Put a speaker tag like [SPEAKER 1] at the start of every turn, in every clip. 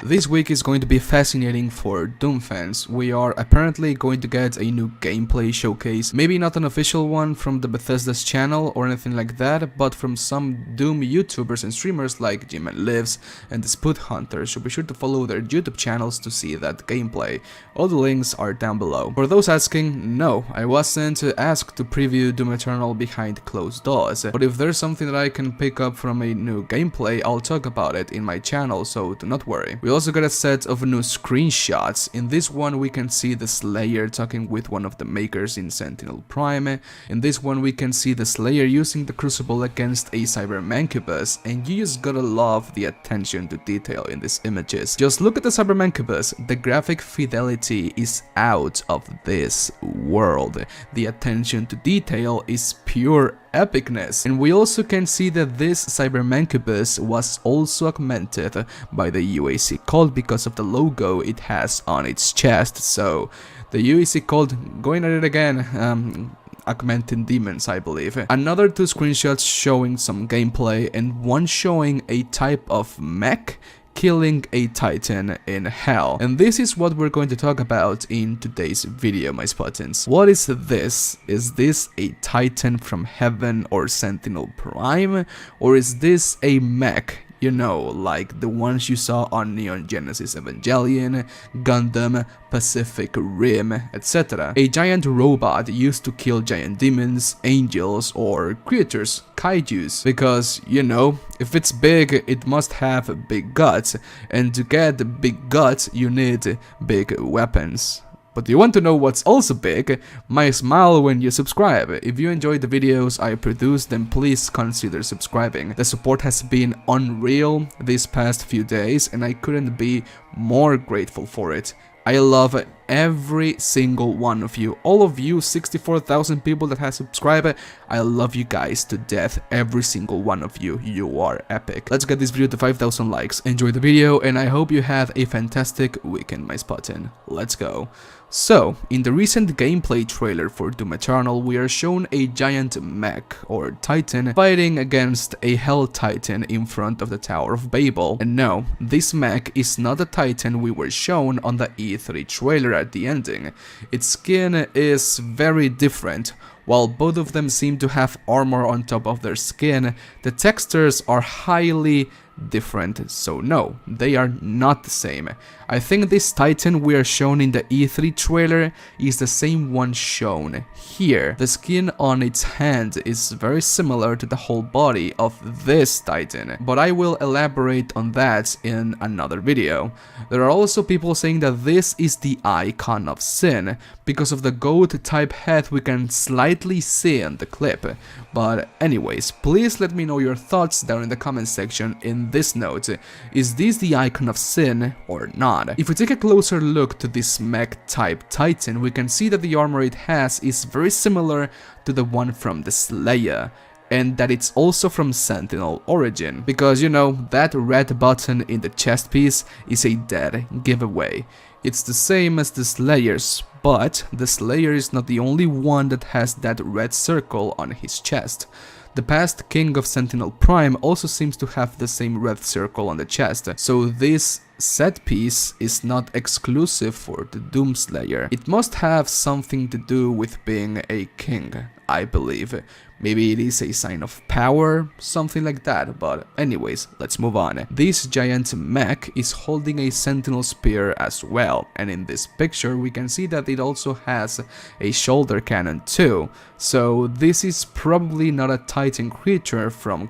[SPEAKER 1] This week is going to be fascinating for Doom fans. We are apparently going to get a new gameplay showcase, maybe not an official one from the Bethesda's channel or anything like that, but from some Doom YouTubers and streamers like G-Man Lives and the Spud Hunter, so be sure to follow their YouTube channels to see that gameplay. All the links are down below. For those asking, no, I wasn't asked to preview Doom Eternal behind closed doors, but if there's something that I can pick up from a new gameplay, I'll talk about it in my channel, so do not worry. We also got a set of new screenshots. In this one we can see the Slayer talking with one of the makers in Sentinel Prime. In this one we can see the Slayer using the Crucible against a Cybermancubus, and you just gotta love the attention to detail in these images. Just look at the Cybermancubus, the graphic fidelity is out of this world. The attention to detail is pure epicness, and we also can see that this Cybermancubus was also augmented by the UAC cult because of the logo it has on its chest. So the UAC cult going at it again, augmenting demons, I believe. Another two screenshots showing some gameplay, and one showing a type of mech killing a titan in hell. And this is what we're going to talk about in today's video, my Spartans. What is this? Is this a titan from heaven or Sentinel Prime? Or is this a mech? You know, like the ones you saw on Neon Genesis Evangelion, Gundam, Pacific Rim, etc. A giant robot used to kill giant demons, angels, or creatures, kaijus. Because, you know, if it's big, it must have big guts, and to get big guts, you need big weapons. But do you want to know what's also big? My smile when you subscribe. If you enjoyed the videos I produce, then please consider subscribing. The support has been unreal these past few days, and I couldn't be more grateful for it. I love every single one of you. All of you 64,000 people that have subscribed, I love you guys to death. Every single one of you. You are epic. Let's get this video to 5,000 likes. Enjoy the video, and I hope you have a fantastic weekend, my Spartan. Let's go. So, in the recent gameplay trailer for Doom Eternal, we are shown a giant mech, or titan, fighting against a hell titan in front of the Tower of Babel. And no, this mech is not the titan we were shown on the E3 trailer at the ending. Its skin is very different. While both of them seem to have armor on top of their skin, the textures are highly different, so no, they are not the same. I think this titan we are shown in the E3 trailer is the same one shown here. The skin on its hand is very similar to the whole body of this titan, but I will elaborate on that in another video. There are also people saying that this is the icon of sin, because of the goat type head we can slightly see in the clip. But anyways, please let me know your thoughts down in the comment section in this note. Is this the icon of sin or not? If we take a closer look to this mech type titan, we can see that the armor it has is very similar to the one from the Slayer, and that it's also from Sentinel origin, because you know, that red button in the chest piece is a dead giveaway. It's the same as the Slayer's, but the Slayer is not the only one that has that red circle on his chest. The past king of Sentinel Prime also seems to have the same red circle on the chest, so this set piece is not exclusive for the Doomslayer. It must have something to do with being a king, I believe. Maybe it is a sign of power, something like that, but anyways, let's move on. This giant mech is holding a sentinel spear as well, and in this picture we can see that it also has a shoulder cannon too, so this is probably not a titan creature from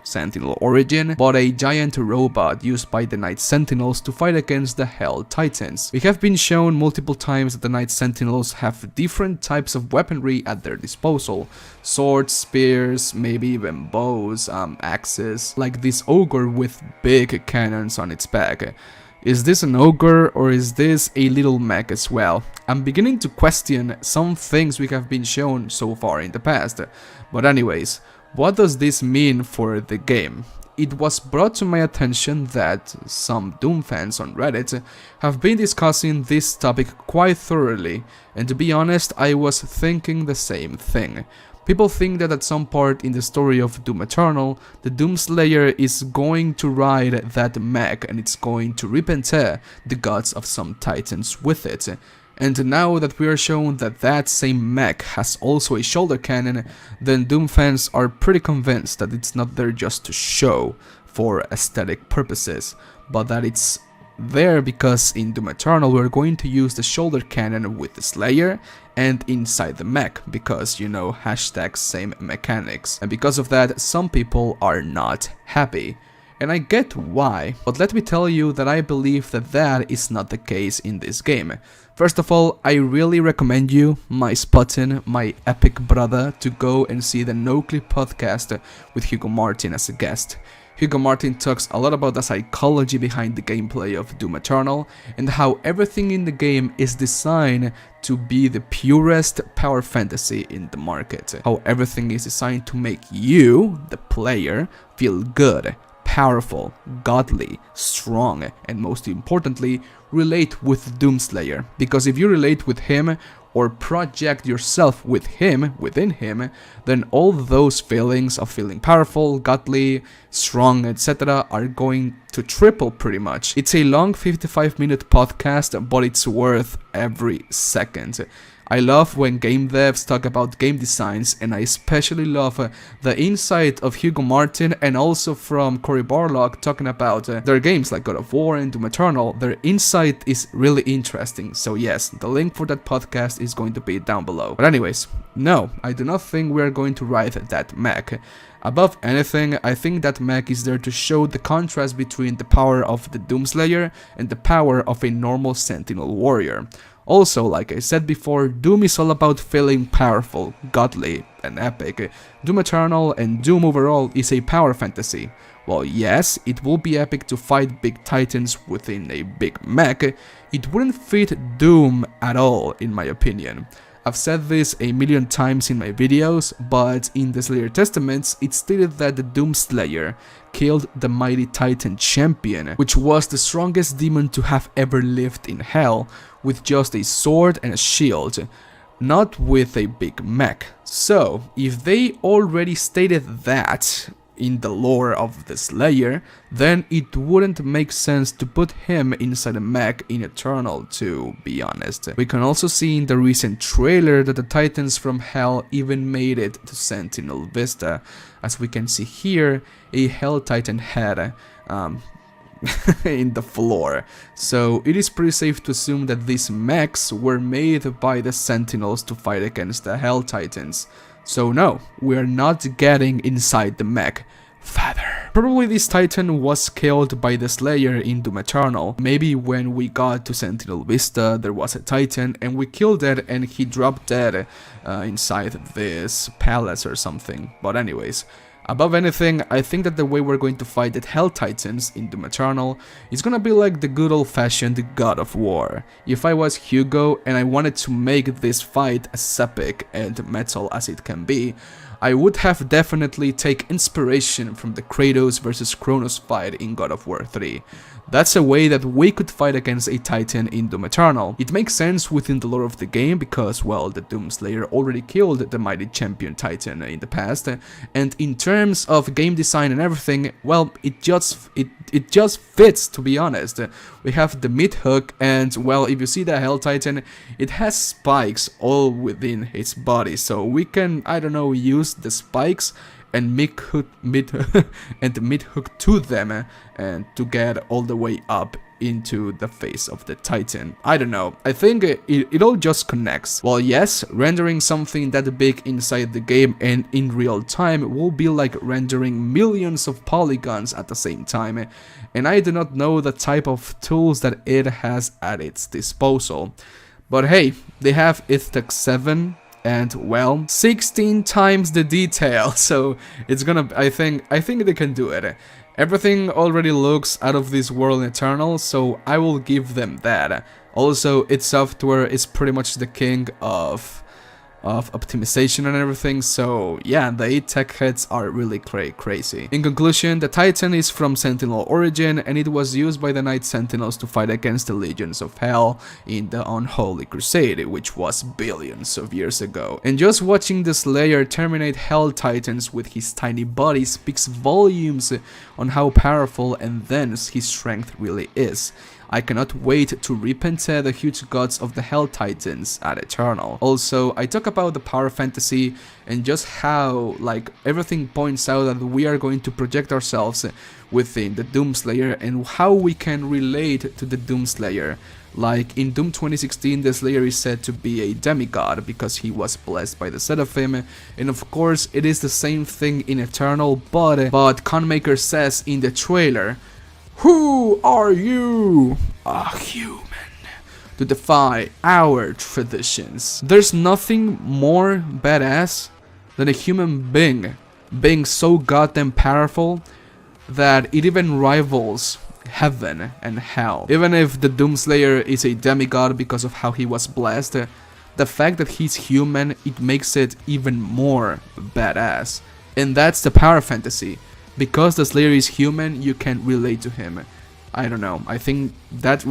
[SPEAKER 1] Sentinel origin, but a giant robot used by the Night Sentinels to fight against the Hell Titans. We have been shown multiple times that the Night Sentinels have different types of weaponry at their disposal. Swords, spears, maybe even bows, axes, like this ogre with big cannons on its back. Is this an ogre or is this a little mech as well? I'm beginning to question some things we have been shown so far in the past. But anyways, what does this mean for the game? It was brought to my attention that some Doom fans on Reddit have been discussing this topic quite thoroughly, and to be honest, I was thinking the same thing. People think that at some part in the story of Doom Eternal, the Doomslayer is going to ride that mech and it's going to rip and tear the guts of some titans with it. And now that we are shown that that same mech has also a shoulder cannon, then Doom fans are pretty convinced that it's not there just to show for aesthetic purposes, but that it's there because in Doom Eternal we're going to use the shoulder cannon with the Slayer and inside the mech, because you know, hashtag same mechanics. And because of that, some people are not happy. And I get why, but let me tell you that I believe that that is not the case in this game. First of all, I really recommend you, my Sputin, my epic brother, to go and see the No Clip podcast with Hugo Martin as a guest. Hugo Martin talks a lot about the psychology behind the gameplay of Doom Eternal and how everything in the game is designed to be the purest power fantasy in the market. How everything is designed to make you, the player, feel good, powerful, godly, strong, and most importantly, relate with Doomslayer. Because if you relate with him, or project yourself with him, within him, then all those feelings of feeling powerful, godly, strong, etc. are going to triple pretty much. It's a long 55-minute podcast, but it's worth every second. I love when game devs talk about game designs, and I especially love the insight of Hugo Martin and also from Cory Barlog talking about their games like God of War and Doom Eternal. Their insight is really interesting, so yes, the link for that podcast is going to be down below. But anyways, no, I do not think we are going to ride that mech. Above anything, I think that mech is there to show the contrast between the power of the Doomslayer and the power of a normal Sentinel warrior. Also, like I said before, Doom is all about feeling powerful, godly, and epic. Doom Eternal and Doom overall is a power fantasy. While yes, it will be epic to fight big titans within a big mech, it wouldn't fit Doom at all, in my opinion. I've said this a million times in my videos, but in the Slayer Testaments, it's stated that the Doomslayer killed the mighty Titan champion, which was the strongest demon to have ever lived in hell, with just a sword and a shield, not with a big mech. So, if they already stated that in the lore of the Slayer, then it wouldn't make sense to put him inside a mech in Eternal, to be honest. We can also see in the recent trailer that the Titans from Hell even made it to Sentinel Vista, as we can see here, a Hell Titan head in the floor. So it is pretty safe to assume that these mechs were made by the Sentinels to fight against the Hell Titans. So no, we're not getting inside the mech. Father. Probably this Titan was killed by the Slayer in Doom Eternal. Maybe when we got to Sentinel Vista there was a Titan and we killed it and he dropped dead inside this palace or something. But anyways, above anything, I think that the way we're going to fight the Hell Titans in Doom Eternal is gonna be like the good old-fashioned God of War. If I was Hugo and I wanted to make this fight as epic and metal as it can be, I would have definitely take inspiration from the Kratos versus Kronos fight in God of War 3. That's a way that we could fight against a Titan in Doom Eternal. It makes sense within the lore of the game because, well, the Doomslayer already killed the mighty champion Titan in the past, and in terms of game design and everything, well, it just fits, to be honest. We have the mid hook, and well, if you see the Hell Titan, it has spikes all within its body, so we can, I don't know, use the spikes and mid hook to them and to get all the way up into the face of the Titan. I don't know, I think it all just connects. Well, yes, rendering something that big inside the game and in real time will be like rendering millions of polygons at the same time, and I do not know the type of tools that it has at its disposal. But hey, they have Ithtax 7 and, well, 16 times the detail, so it's gonna, I think they can do it. Everything already looks out of this world in Eternal, so I will give them that. Also, its software is pretty much the king of of optimization and everything, so yeah, the 8 tech heads are really crazy. In conclusion, the Titan is from Sentinel origin, and it was used by the Night Sentinels to fight against the Legions of Hell in the Unholy Crusade, which was billions of years ago. And just watching the Slayer terminate Hell Titans with his tiny body speaks volumes on how powerful and dense his strength really is. I cannot wait to repent the huge gods of the Hell Titans at Eternal. Also, I talk about the power fantasy and just how, like, everything points out that we are going to project ourselves within the Doomslayer and how we can relate to the Doomslayer. Like, in Doom 2016, the Slayer is said to be a demigod because he was blessed by the Seraphim, and of course, it is the same thing in Eternal, but Conmaker says in the trailer, "Who are you? A human, to defy our traditions." There's nothing more badass than a human being so goddamn powerful that it even rivals heaven and hell. Even if the Doomslayer is a demigod because of how he was blessed, the fact that he's human, it makes it even more badass. And that's the power fantasy. Because the Slayer is human, you can relate to him. I don't know, I think that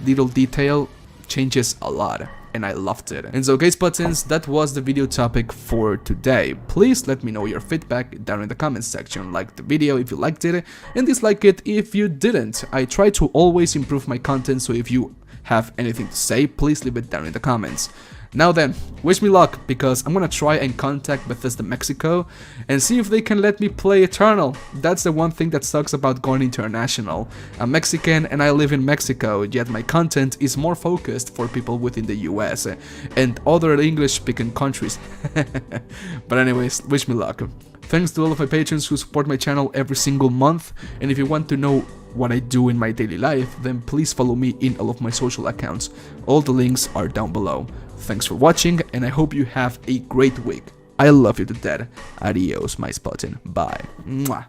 [SPEAKER 1] little detail changes a lot, and I loved it. And so guys, buttons, that was the video topic for today. Please let me know your feedback down in the comments section. Like the video if you liked it, and dislike it if you didn't. I try to always improve my content, so if you have anything to say, please leave it down in the comments. Now then, wish me luck, because I'm gonna try and contact Bethesda Mexico and see if they can let me play Eternal. That's the one thing that sucks about going international. I'm Mexican and I live in Mexico, yet my content is more focused for people within the US and other English-speaking countries. But anyways, wish me luck. Thanks to all of my patrons who support my channel every single month, and if you want to know what I do in my daily life, then please follow me in all of my social accounts. All the links are down below. Thanks for watching, and I hope you have a great week. I love you to death. Adios, my Spartan. Bye. Mwah.